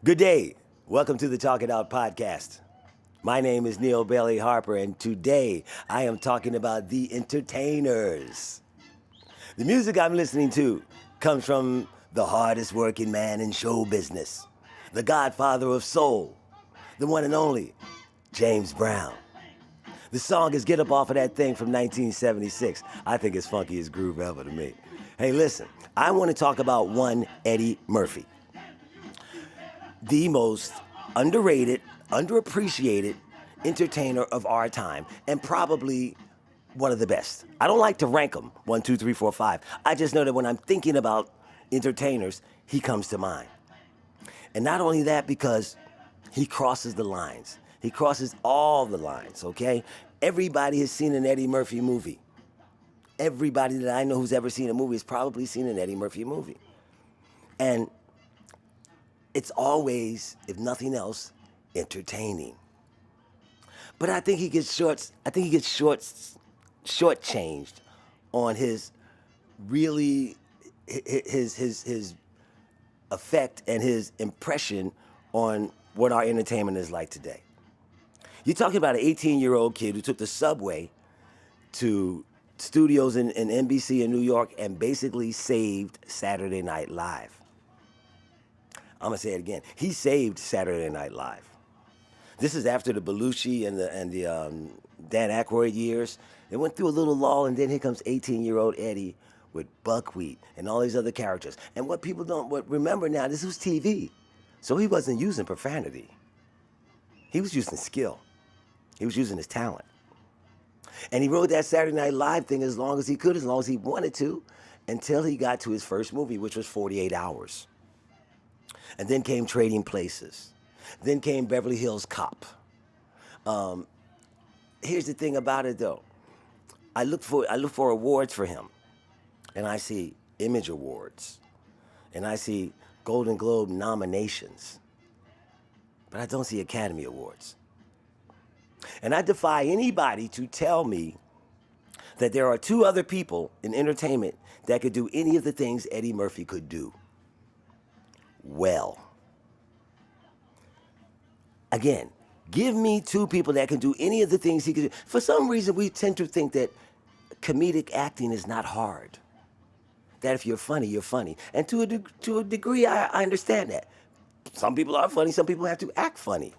Good day. Welcome to the Talk It Out podcast. My name is Neal Bailey-Harper, and today I am talking about the entertainers. The music I'm listening to comes from the hardest working man in show business, the godfather of soul, the one and only James Brown. The song is Get Up Off of That Thing from 1976. I think it's funkiest groove ever to me. Hey, listen, I want to talk about one Eddie Murphy, the most underrated, underappreciated entertainer of our time, and probably one of the best. I don't like to rank them 1, 2, 3, 4, 5. I just know that when I'm thinking about entertainers, he comes to mind. And not only that, because he crosses the lines. He crosses all the lines, okay? Everybody has seen an Eddie Murphy movie. Everybody that I know who's ever seen a movie has probably seen an Eddie Murphy movie. And it's always, if nothing else, entertaining. But I think he gets shortchanged on his really his effect and his impression on what our entertainment is like today. You're talking about an 18-year-old kid who took the subway to studios in NBC in New York and basically saved Saturday Night Live. I'm gonna say it again. He saved Saturday Night Live. This is after the Belushi and the Dan Aykroyd years. They went through a little lull, and then here comes 18-year-old Eddie with Buckwheat and all these other characters. And what people don't remember now, this was TV, so he wasn't using profanity. He was using skill. He was using his talent. And he wrote that Saturday Night Live thing as long as he could, as long as he wanted to, until he got to his first movie, which was 48 Hours. And then came Trading Places. Then came Beverly Hills Cop. Here's the thing about it, though. I look for awards for him, and I see Image Awards, and I see Golden Globe nominations, but I don't see Academy Awards. And I defy anybody to tell me that there are two other people in entertainment that could do any of the things Eddie Murphy could do well. Again, give me two people that can do any of the things he could do. For some reason, we tend to think that comedic acting is not hard. That if you're funny, you're funny. And to a degree, I understand that. Some people are funny, some people have to act funny.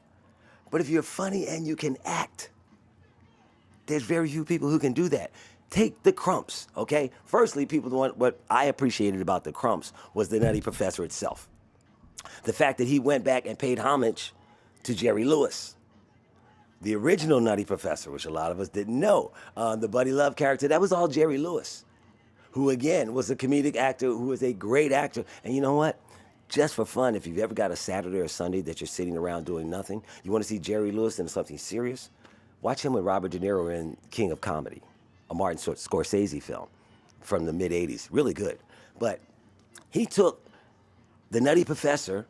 But if you're funny and you can act, there's very few people who can do that. Take the Crumps, okay? Firstly, what I appreciated about the Crumps was the Nutty Professor itself. The fact that he went back and paid homage to Jerry Lewis, the original Nutty Professor, which a lot of us didn't know. The Buddy Love character, that was all Jerry Lewis, who again was a comedic actor, who was a great actor. And you know what? Just for fun, if you've ever got a Saturday or Sunday that you're sitting around doing nothing, you want to see Jerry Lewis in something serious, watch him with Robert De Niro in King of Comedy, a Martin Scorsese film from the mid-'80s. Really good. But he took the Nutty Professor,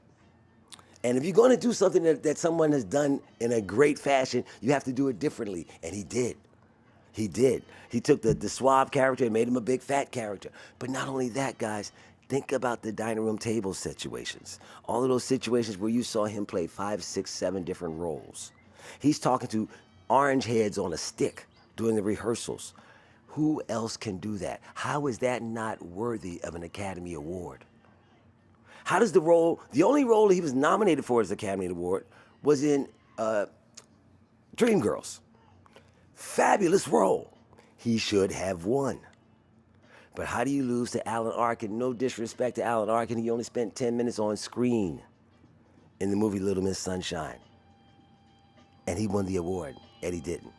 and if you're going to do something that someone has done in a great fashion, you have to do it differently. And he did. He did. He took the suave character and made him a big fat character. But not only that, guys, think about the dining room table situations. All of those situations where you saw him play 5, 6, 7 different roles. He's talking to orange heads on a stick during the rehearsals. Who else can do that? How is that not worthy of an Academy Award? How does the only role he was nominated for as Academy Award was in Dreamgirls. Fabulous role. He should have won. But how do you lose to Alan Arkin? No disrespect to Alan Arkin, he only spent 10 minutes on screen in the movie Little Miss Sunshine. And he won the award. Eddie didn't.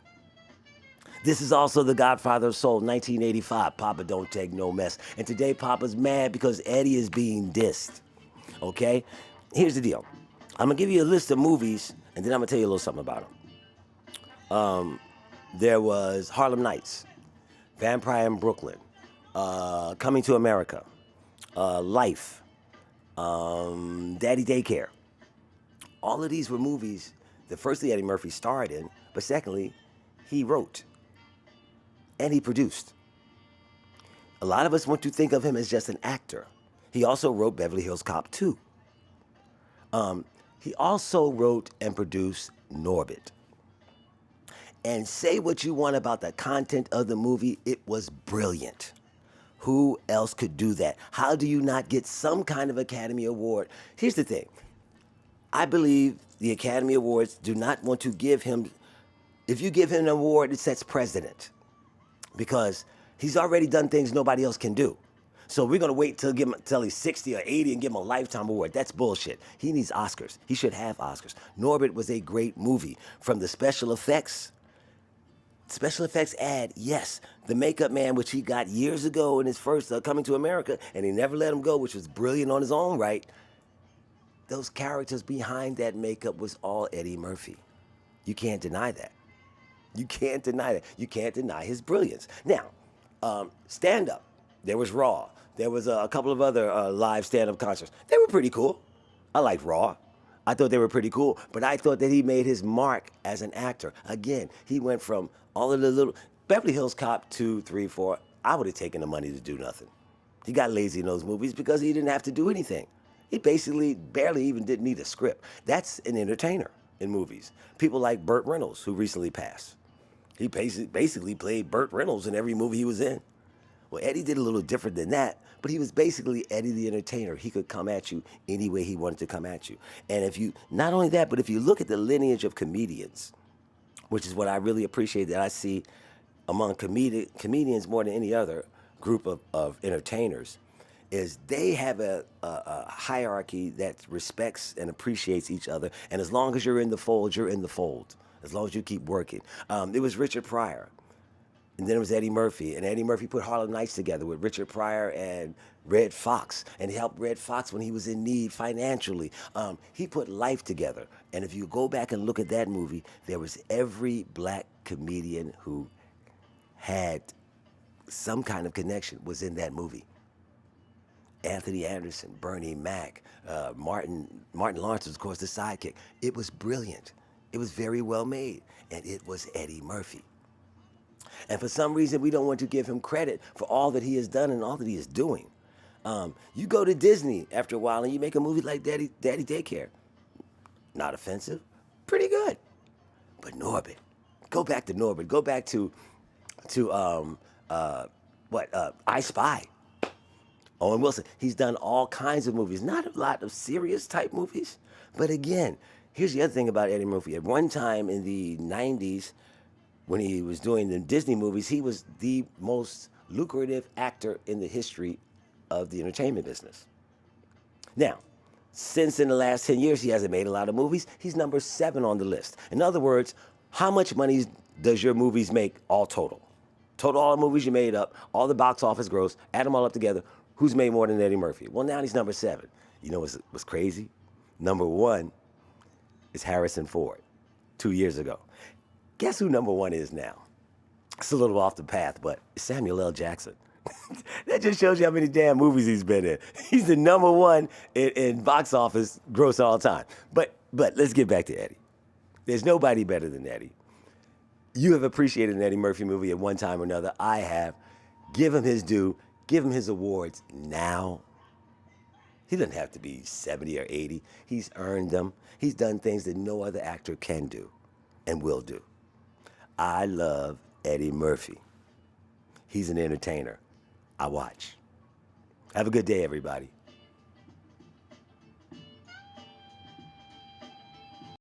This is also The Godfather of Soul, 1985. Papa Don't Take No Mess. And today Papa's mad because Eddie is being dissed. Okay? Here's the deal. I'm going to give you a list of movies, and then I'm going to tell you a little something about them. There was Harlem Nights, Vampire in Brooklyn, Coming to America, Life, Daddy Daycare. All of these were movies that firstly Eddie Murphy starred in, but secondly, he wrote and he produced. A lot of us want to think of him as just an actor. He also wrote Beverly Hills Cop 2. He also wrote and produced Norbit. And say what you want about the content of the movie, it was brilliant. Who else could do that? How do you not get some kind of Academy Award? Here's the thing. I believe the Academy Awards do not want to give him, if you give him an award, it sets precedent because he's already done things nobody else can do. So we're gonna wait till he's 60 or 80 and give him a lifetime award. That's bullshit. He needs Oscars. He should have Oscars. Norbit was a great movie. From the special effects ad, yes. The Makeup Man, which he got years ago in his first Coming to America, and he never let him go, which was brilliant on his own right. Those characters behind that makeup was all Eddie Murphy. You can't deny that. You can't deny that. You can't deny his brilliance. Now, stand up. There was Raw. There was a couple of other live stand-up concerts. They were pretty cool. I liked Raw. I thought they were pretty cool, but I thought that he made his mark as an actor. Again, he went from all of the little Beverly Hills Cop 2, 3, 4. I would have taken the money to do nothing. He got lazy in those movies because he didn't have to do anything. He basically barely even didn't need a script. That's an entertainer in movies. People like Burt Reynolds, who recently passed. He basically played Burt Reynolds in every movie he was in. Well, Eddie did a little different than that, but he was basically Eddie the entertainer. He could come at you any way he wanted to come at you. And if you, not only that, but if you look at the lineage of comedians, which is what I really appreciate that I see among comedians more than any other group of entertainers, is they have a hierarchy that respects and appreciates each other. And as long as you're in the fold, you're in the fold. As long as you keep working. It was Richard Pryor. And then it was Eddie Murphy. And Eddie Murphy put Harlem Nights together with Richard Pryor and Red Fox. And he helped Red Fox when he was in need financially. He put life together. And if you go back and look at that movie, there was every black comedian who had some kind of connection was in that movie. Anthony Anderson, Bernie Mac, Martin Lawrence was, of course, the sidekick. It was brilliant. It was very well made. And it was Eddie Murphy. And for some reason, we don't want to give him credit for all that he has done and all that he is doing. You go to Disney after a while and you make a movie like Daddy Daycare. Not offensive, pretty good. But Norbit, go back to Norbit. Go back to I Spy. Owen Wilson. He's done all kinds of movies. Not a lot of serious type movies. But again, here's the other thing about Eddie Murphy. At one time in the 90s, when he was doing the Disney movies, he was the most lucrative actor in the history of the entertainment business. Now, since in the last 10 years he hasn't made a lot of movies, he's number 7 on the list. In other words, how much money does your movies make all total? Total all the movies you made up, all the box office gross, add them all up together, who's made more than Eddie Murphy? Well, now he's number 7. You know what's crazy? Number 1 is Harrison Ford, 2 years ago. Guess who number 1 is now? It's a little off the path, but it's Samuel L. Jackson. That just shows you how many damn movies he's been in. He's the number 1 in box office gross all time. But let's get back to Eddie. There's nobody better than Eddie. You have appreciated an Eddie Murphy movie at one time or another. I have. Give him his due. Give him his awards now. He doesn't have to be 70 or 80. He's earned them. He's done things that no other actor can do and will do. I love Eddie Murphy. He's an entertainer. I watch. Have a good day, everybody.